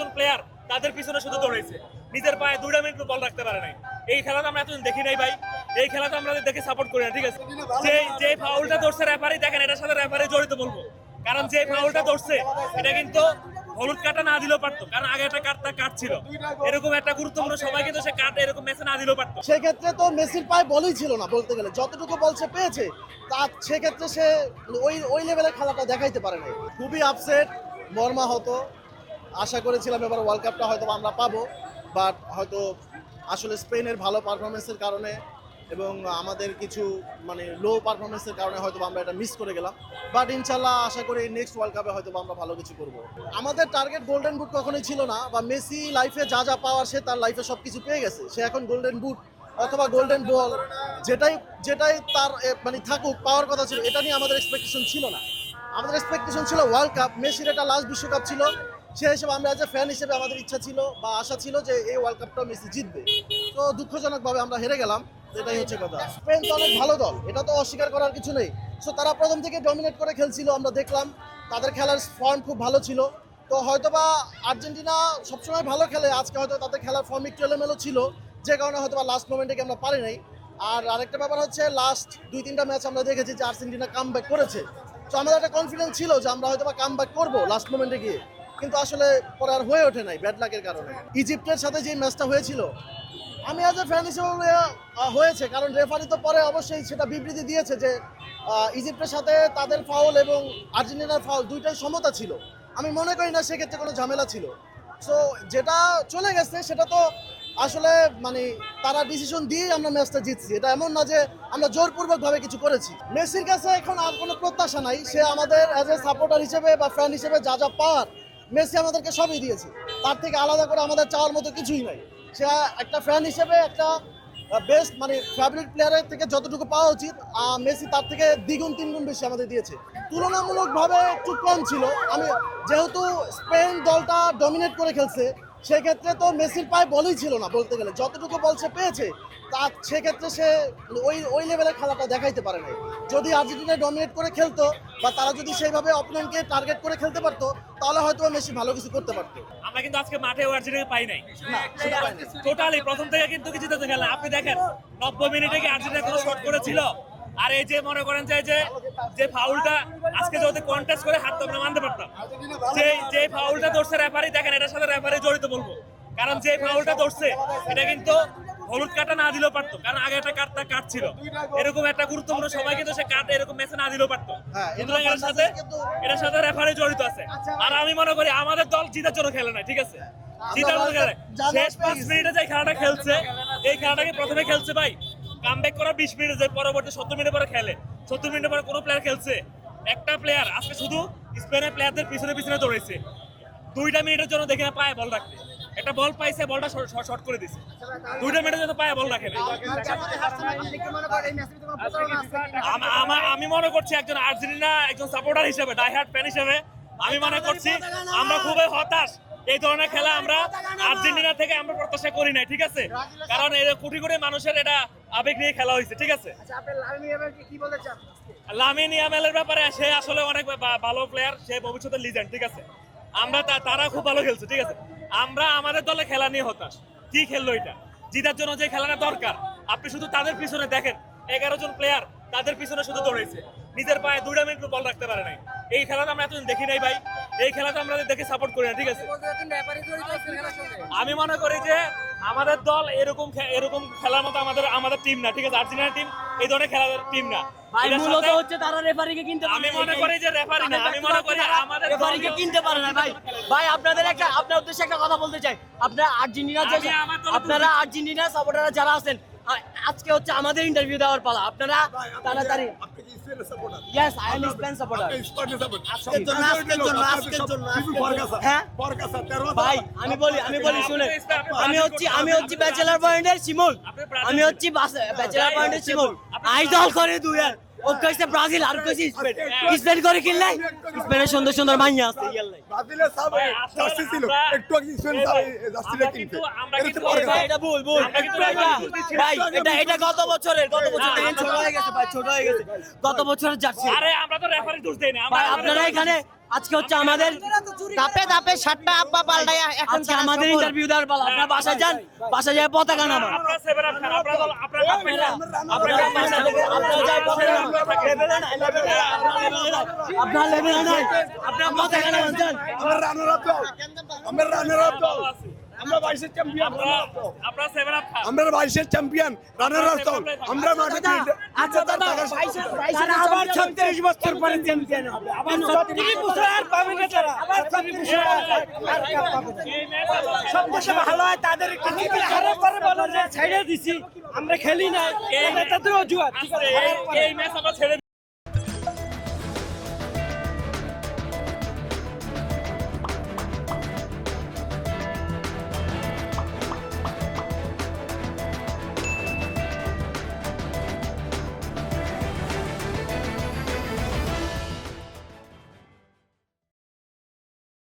জন player তাদের পিছনে শুধু দৌড়াইছে, নিজের পায়ে 2 মিনিট বল রাখতে পারে নাই। এই খেলাটা আমরা এতদিন দেখি নাই ভাই, এই খেলাটা আমরা দেখে সাপোর্ট করি না, ঠিক আছে। যে ফাউলটা ধরছে রেফারি, দেখেন এটার সাথে রেফারি জড়িত বলবো, কারণ যে ফাউলটা ধরছে এটা কিন্তু হলুদ কার্ডটা না দিলেও পারতো, কারণ আগে একটা কার্ডটা কাটছিল, এরকম একটা গুরুত্বপূর্ণ সময় কিন্তু সে কার্ড এরকম ম্যাচে না দিলেও পারতো। সেক্ষেত্রে তো মেসির পায়ে বলই ছিল না বলতে গেলে, যতটুকু বল সে পেয়েছে তার সেক্ষেত্রে সে ওই লেভেলের খেলাটা দেখাইতে পারে নাই। খুবই আপসেট, মর্মাহত। আশা করেছিলাম এবার ওয়ার্ল্ড কাপটা হয়তো আমরা পাবো, বাট হয়তো আসলে স্পেনের ভালো পারফরমেন্সের কারণে এবং আমাদের কিছু লো পারফরমেন্সের কারণে হয়তো আমরা এটা মিস করে গেলাম। বাট ইনশাল্লাহ আশা করি নেক্সট ওয়ার্ল্ড কাপে হয়তো আমরা ভালো কিছু করব। আমাদের টার্গেট গোল্ডেন বুট কখনোই ছিল না, বা মেসি লাইফে যা যা পাওয়ার সে তার লাইফে সব কিছু পেয়ে গেছে, সে এখন গোল্ডেন বুট অথবা গোল্ডেন বল যেটাই তার থাকুক, পাওয়ার কথা ছিল, এটা নিয়ে আমাদের এক্সপেকটেশন ছিল না। আমাদের এক্সপেকটেশন ছিল ওয়ার্ল্ড কাপ, মেসির এটা লাস্ট বিশ্বকাপ ছিল, সে হিসেবে আমরা এজ এ ফ্যান হিসেবে আমাদের ইচ্ছা ছিল বা আশা ছিল যে এই ওয়ার্ল্ড কাপটা মেসি জিতবে। তো দুঃখজনকভাবে আমরা হেরে গেলাম, এটাই হচ্ছে কথা। স্পেন তো অনেক ভালো দল, এটা তো অস্বীকার করার কিছু নেই। সো তারা প্রথম থেকে ডমিনেট করে খেলছিল, আমরা দেখলাম তাদের খেলার ফর্ম খুব ভালো ছিল। তো হয়তোবা আর্জেন্টিনা সবসময় ভালো খেলে, আজকে হয়তো তাদের খেলার ফর্ম একটু এলোমেলো ছিল, যে কারণে হয়তো লাস্ট মোমেন্টে আমরা পারি নাই। আর আরেকটা ব্যাপার হচ্ছে লাস্ট 2-3টা ম্যাচ আমরা দেখেছি যে আর্জেন্টিনা কামব্যাক করেছে। তো আমাদের একটা কনফিডেন্স ছিল যে আমরা হয়তো কামব্যাক করবো লাস্ট মোমেন্টে গিয়ে, কিন্তু আসলে পরে আর হয়ে ওঠে নাই ব্যাড লাকের কারণে। ইজিপ্টের সাথে যে ম্যাচটা হয়েছিল, আমি অ্যাজ এ ফ্যান হিসেবে হয়েছে, কারণ রেফারি তো পরে অবশ্যই সেটা বিবৃতি দিয়েছে যে ইজিপ্টের সাথে তাদের ফাউল এবং আর্জেন্টিনার ফাউল দুইটাই সমতা ছিল। আমি মনে করি না সেক্ষেত্রে কোনো ঝামেলা ছিল। সো যেটা চলে গেছে সেটা তো আসলে তারা ডিসিশন দিয়েই আমরা ম্যাচটা জিতছি, এটা এমন না যে আমরা জোরপূর্বকভাবে কিছু করেছি। মেসির কাছে এখন আর কোনো প্রত্যাশা নাই, সে আমাদের অ্যাজ এ সাপোর্টার হিসেবে বা ফ্যান হিসেবে যা যা পাওয়ার মেসি আমাদেরকে সবই দিয়েছে, তার থেকে আলাদা করে আমাদের চাওয়ার মতো কিছুই নাই। সে একটা ফ্যান হিসেবে একটা বেস্ট ফেভারিট প্লেয়ারের থেকে যতটুকু পাওয়া উচিত, মেসি তার থেকে দ্বিগুণ তিনগুণ বেশি আমাদের দিয়েছে। তুলনামূলকভাবে একটু কম ছিল। আমি যেহেতু স্পেন দলটা ডমিনেট করে খেলছে, সেক্ষেত্রে তো মেসির পায়ে বলই ছিল না বলতে গেলে, যতটুকু বল সে পেয়েছে তার সেক্ষেত্রে সে ওই লেভেলের খেলাটা দেখাইতে পারে নাই। যদি আর্জেন্টিনা ডমিনেট করে খেলতো বা তারা যদি সেইভাবে অপোনেন্টকে টার্গেট করে খেলতে পারতো, তাহলে হয়তো মেসি ভালো কিছু করতে পারতো। আমরা কিন্তু আজকে মাঠে আর্জেন্টিনা পাই নাই, না, সেটা পাইনি। টোটালি প্রথম থেকে কিন্তু কিছু জিতে খেলা। আপনি দেখেন 90 মিনিটে কি আর্জেন্টিনা কোনো শট করেছিল? আর এই যে মনে করেন যে ফাউলটা আজকে যদি কন্টেস্ট করে হাত তো আমরা মানতে পারতাম। যে ফাউলটা ধরছে রেফারি, দেখেন এটার সাথে রেফারি জড়িত বলবো, কারণ যে ফাউলটা ধরছে এটা কিন্তু হলুদ কার্ডটা না দিলেও পারতো, কারণ আগে একটা কার্ডটা কাটছিল, এরকম একটা গুরুত্বপূর্ণ সময় কিন্তু সে কার্ড এরকম ম্যাচে না দিলেও পারতো। সুতরাং এটার সাথে রেফারি জড়িত আছে। আর আমি মনে করি আমাদের দল জিতার জন্য খেলে না, ঠিক আছে, জিতার জন্য খেলে। শেষ 5 মিনিটে যে খেলাটা খেলছে, এই খেলাটাকে প্রথমে খেলছে ভাই কামব্যাক করা 20 মিনিটে, যে পরবর্তী 70 মিনিট পরে খেলে। 70 মিনিট পরে কোনো প্লেয়ার খেলছে, একটা প্লেয়ার আজকে শুধু স্পেনের প্লেয়ারদের পিছনে পিছনে দৌড়াইছে 2টা মিনিটের জন্য, দেখে না পায়ে বল রাখতে, একটা বল পাইছে, বলটা শর্ট করে দিছে। 2টা মিনিটের জন্য পায়ে বল রাখে না। আমি মনে করছি একজন আর্জেন্টিনা একজন সাপোর্টার হিসেবে, ডাই হার্ড ফ্যান হিসেবে আমি মনে করছি আমরা খুবই হতাশ। এই ধরনের খেলা আমরা আর্জেন্টিনা থেকে আমরা প্রত্যাশা করি নাই, ঠিক আছে, কারণ কোটি কোটি মানুষের এটা আবেগ নিয়ে খেলা হয়েছে, ঠিক আছে। লামিন ইয়ামালের ব্যাপারে সে আসলে অনেক ভালো প্লেয়ার, সে ভবিষ্যতের লিজেন্ড, ঠিক আছে। আমরা তারা খুব ভালো খেলছে, ঠিক আছে। আমরা আমাদের দলে খেলা নিয়ে হতাশ। কি খেললো এটা? জিতার জন্য যে খেলাটা দরকার, আপনি শুধু তাদের পিছনে দেখেন 11 জন প্লেয়ার তাদের পিছনে শুধু দৌড়াইছে, নিজের পায়ে 2 মিনিট বল রাখতে পারে নাই। এই খেলাটা আমরা এতদিন দেখি নাই ভাই, এই খেলাটা আমরা দেখে সাপোর্ট করি না, ঠিক আছে। আমি মনে করি যে আমাদের দল এরকম খেলার মতো আমাদের টিম না, ঠিক আছে। আর্জেন্টিনা টিম এই ধরনের খেলার টিম না। ভাই মূলত হচ্ছে তারা রেফারিকে কিনতে পারে না। আমি মনে করি যে রেফারি না, আমি মনে করি আমাদের রেফারিকে কিনতে পারে না ভাই। ভাই আপনার উদ্দেশ্যে একটা কথা বলতে চাই। আপনারা আর্জেন্টিনা সাপোর্টাররা যারা আছেন, আজকে হচ্ছে আমাদের ইন্টারভিউ দেওয়ার পালা। আপনারা তাড়াতাড়ি। Yes, I am Spain supporter. আজকের জন্য হ্যাঁ ভাই, আমি বলি শুনে, আমি হচ্ছি ব্যাচেলার পয়েন্টের শিমুল। আইডল করে দুয়ার ও কইছে ব্রাজিল আর কইছে স্পেন করে কিনলাই। স্পেনের সুন্দর সুন্দর মাইয়া আছে ইয়াল্লাই। ব্রাজিলের সাবে জার্সি ছিল, একটু আগে স্পেন সাবে জার্সিটা কিনতে। এটা ভুল। ভাই এটা গত বছর থেকে ছোট হয়ে গেছে ভাই, ছোট হয়ে গেছে গত বছরের জার্সি। আরে আমরা তো রেফারি দোষ দেই না। ভাই আপনারা এখানে আজকে হচ্ছে আমাদের ধাপে ধাপে 7টা আব্বা পাল্টায় এখন আজকে আমাদের ইন্টারভিউ দেওয়ার পালা। আপনারা বাসায় যান, বাসায় যায় পতাকা নামান। আপনারা সেভেন আপ খান, আপনারা দল আপনারা কাঁপবেন না। আপনার লেভেলে নাই, আপনার পতাকা নামান যান। আমরা রানার আপ দল, আমরা রানার আপ দল, আমরা 22-এর চ্যাম্পিয়ন, আপনারা সেভেন আপ খান। আমরা 22-এর চ্যাম্পিয়ন, রানার আপ দল, আমরা মাঠে আচ্ছা দাদা, তারা আবার 36 বছর পরে চ্যাম্পিয়ন হবে। আবার 36 বছর আর পাবে না তারা। আবার 36 বছর আর পাবে না। এই ম্যাচ আবার সবচেয়ে ভালো হয় তাদের ক্রিকেট হারার পরে বলো যে ছেড়ে দিছি, আমরা খেলি না, এটা তো অজুহাত। এই ম্যাচ আমরা ছেড়ে